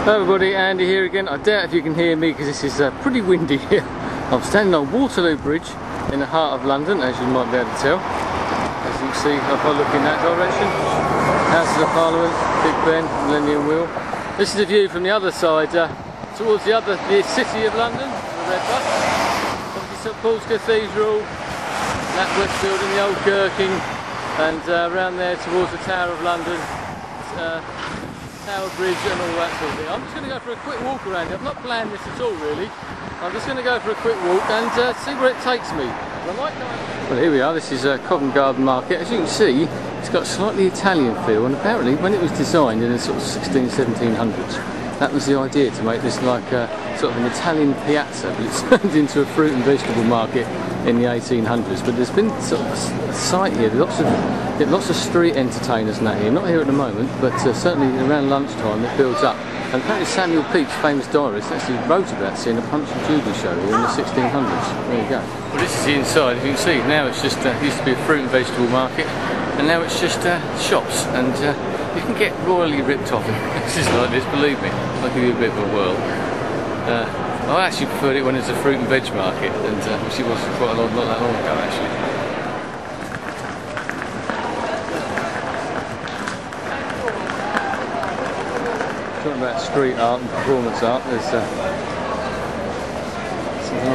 Hello everybody, Andy here again. I doubt if you can hear me because this is pretty windy here. I'm standing on Waterloo Bridge in the heart of London, as you might be able to tell. As you can see, if I look in that direction, Houses of Parliament, Big Ben, Millennium Wheel. This is a view from the other side, towards the city of London, the red bus. Obviously St Paul's Cathedral, that West Building, the old Gherkin, and around there towards the Tower of London. Tower Bridge and all that sort of thing. I'm just going to go for a quick walk around here. I've not planned this at all really. I'm just going to go for a quick walk and see where it takes me. Well, here we are. This is Covent Garden Market. As you can see, it's got a slightly Italian feel, and apparently when it was designed in the sort of 1700s, that was the idea, to make this like sort of an Italian piazza, but it's turned into a fruit and vegetable market in the 1800s. But there's been sort of a site here, lots of street entertainers now here, not here at the moment, but certainly around lunchtime it builds up. And apparently Samuel Pepys, famous diarist, actually wrote about seeing a Punch and Judy show here in the 1600s. There you go. Well, this is the inside. As you can see, now it's just it used to be a fruit and vegetable market, and now it's just shops, and you can get royally ripped off in places like this, believe me. I'll give you a bit of a whirl. I actually preferred it when it was a fruit and veg market, and which it was quite not that long ago actually. Talking about street art and performance art, there's something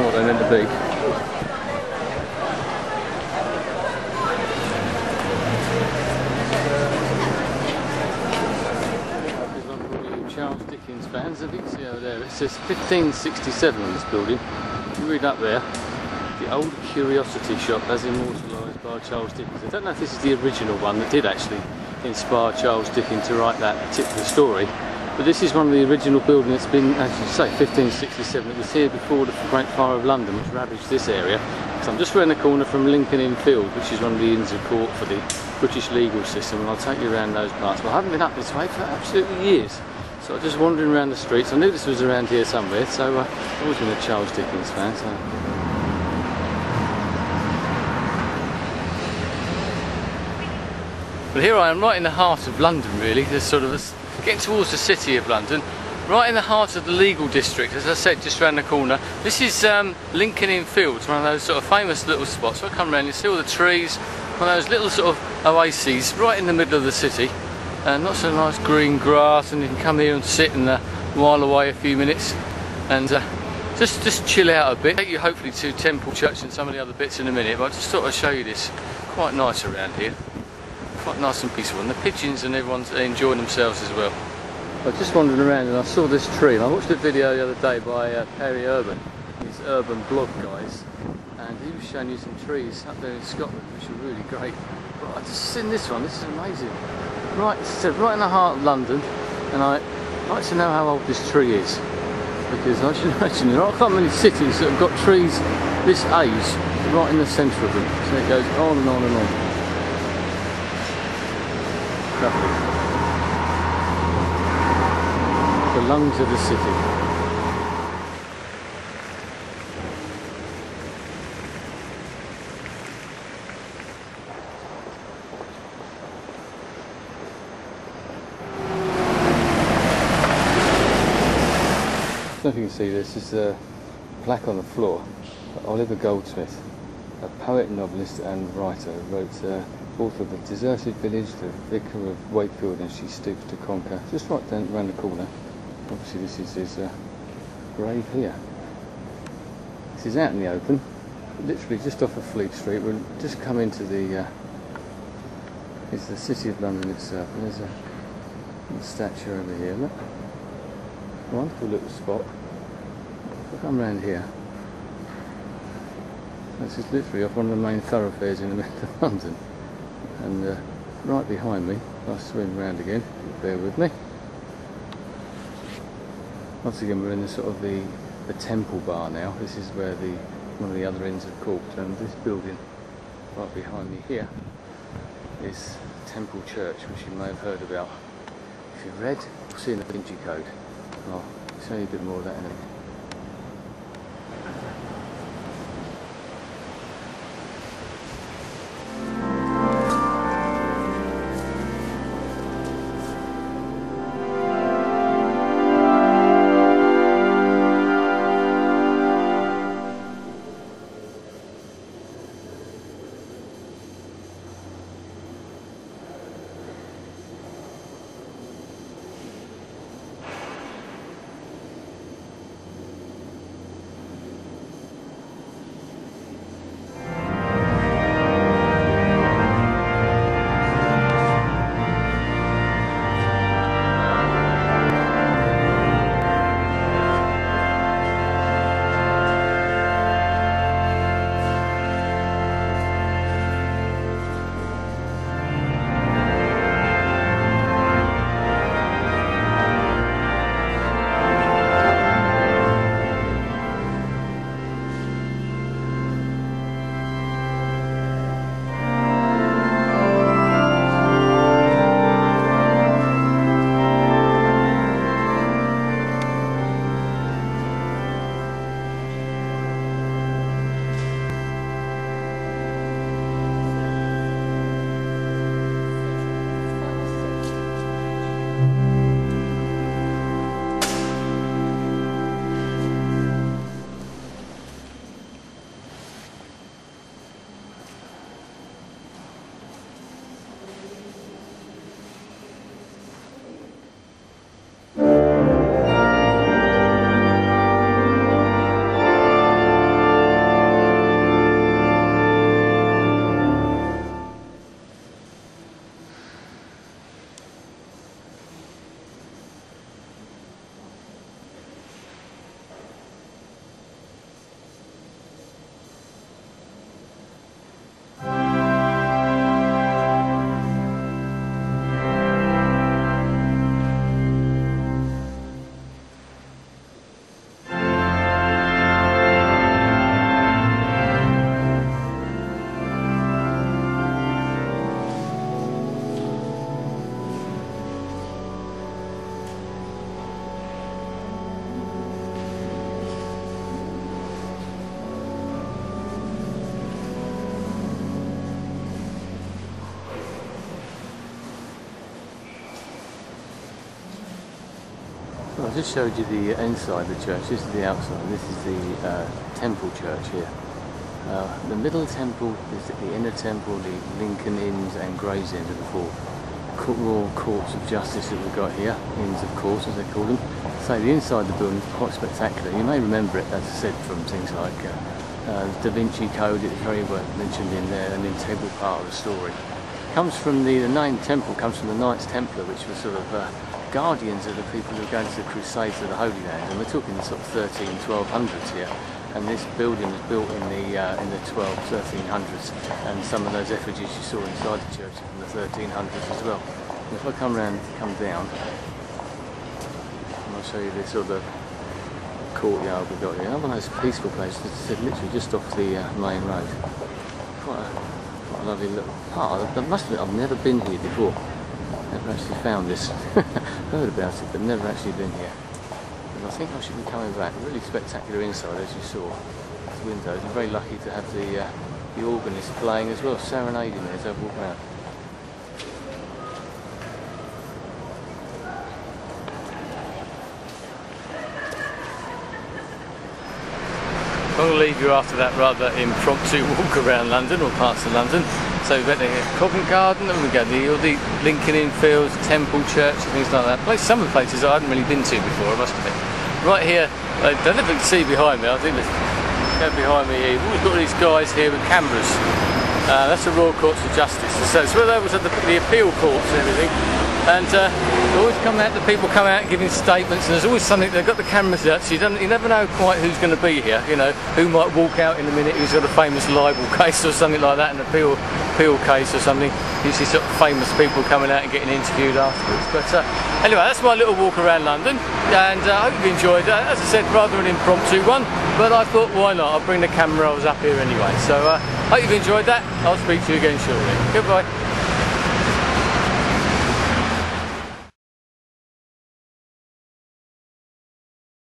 what they're meant to be. There's one for you Charles Dickens fans. As you can see over there, it says 1567 on this building. If you read up there, the old curiosity shop as immortalised by Charles Dickens. I don't know if this is the original one that did actually inspire Charles Dickens to write that particular story. But this is one of the original buildings that's been, as you say, 1567. It was here before the Great Fire of London, which ravaged this area. So I'm just around the corner from Lincoln Inn Field, which is one of the inns of court for the British legal system, and I'll take you around those parts. But I haven't been up this way for absolutely years. So I'm just wandering around the streets. I knew this was around here somewhere, so I've always been a Charles Dickens fan. So. But here I am, right in the heart of London really. There's sort of getting towards the city of London, right in the heart of the legal district, as I said, just around the corner. This is Lincoln Inn Fields, one of those sort of famous little spots. When I come around, you see all the trees, one of those little sort of oases right in the middle of the city, and lots of nice green grass, and you can come here and sit and while away a few minutes and just chill out a bit. Take you hopefully to Temple Church and some of the other bits in a minute, but I just thought I'd show you this. Quite nice around here. Quite nice and peaceful, and the pigeons and everyone's enjoying themselves as well. I was just wandering around and I saw this tree, and I watched a video the other day by Perry Urban, these urban blog guys, and he was showing you some trees up there in Scotland which are really great. But I just seen this one, this is amazing. Right, right in the heart of London, and I'd like to know how old this tree is, because I should imagine there aren't many cities that have got trees this age right in the centre of them, so it goes on and on and on. Lovely. The lungs of the city. I don't know if you can see this, it's a plaque on the floor. Oliver Goldsmith, a poet, novelist and writer, wrote author of The Deserted Village, The Vicar of Wakefield and She Stoops to Conquer. Just right down around the corner. Obviously this is his grave here. This is out in the open, literally just off of Fleet Street. We'll just come into the it's the City of London itself, and there's a statue over here. Look, wonderful little spot. I'll come round here. This is literally off one of the main thoroughfares in the middle of London. And right behind me, if I swing round again, bear with me. Once again we're in the sort of the Temple Bar now. This is where one of the other inns of court, and this building right behind me here is Temple Church, which you may have heard about. If you've read, you'll see in the Da Vinci Code. I'll show you a bit more of that in a minute. Well, I just showed you the inside of the church. This is the outside. This is the temple church here. The middle temple is the inner temple, the Lincoln Inns and Gray's Inns are the four royal courts of justice that we've got here. Inns of course, as they call them. So the inside of the building is quite spectacular. You may remember it, as I said, from things like Da Vinci Code. It's very well mentioned in there, an integral part of the story. Comes from the name temple comes from the Knights Templar, which were sort of guardians of the people who were going to the Crusades of the Holy Land, and we're talking the sort of 1200s here. And this building was built in the 1300s, and some of those effigies you saw inside the church from the 1300s as well. And if I come down, and I'll show you this sort of courtyard we've got here. Another nice peaceful place, as I said, literally just off the main road. Quite a lovely little part. I must admit, I've never been here before. Never actually found this. Heard about it, but never actually been here. And I think I should be coming back. Really spectacular inside, as you saw. The windows. I'm very lucky to have the organist playing as well, serenading as I walk around. I'm going to leave you after that rather impromptu walk around London, or parts of London. So we went to Covent Garden, and we go to all the Lincoln Inn Fields, Temple Church, and things like that. Some of the places I hadn't really been to before, I must admit. Right here, I don't know if you can see behind me, I think let's go behind me here. We've always got these guys here with cameras. That's the Royal Courts of Justice. So it's where they was at the appeal courts and everything. And always the people come out giving statements, and there's always something. They've got the cameras out, so you never know quite who's going to be here. You know, who might walk out in a minute who's got a famous libel case or something like that, an appeal case or something. You see sort of famous people coming out and getting interviewed afterwards. But anyway, that's my little walk around London, and I hope you enjoyed that. As I said, rather an impromptu one, but I thought, why not? I'll bring the camera. I was up here anyway. So I hope you've enjoyed that. I'll speak to you again shortly. Goodbye.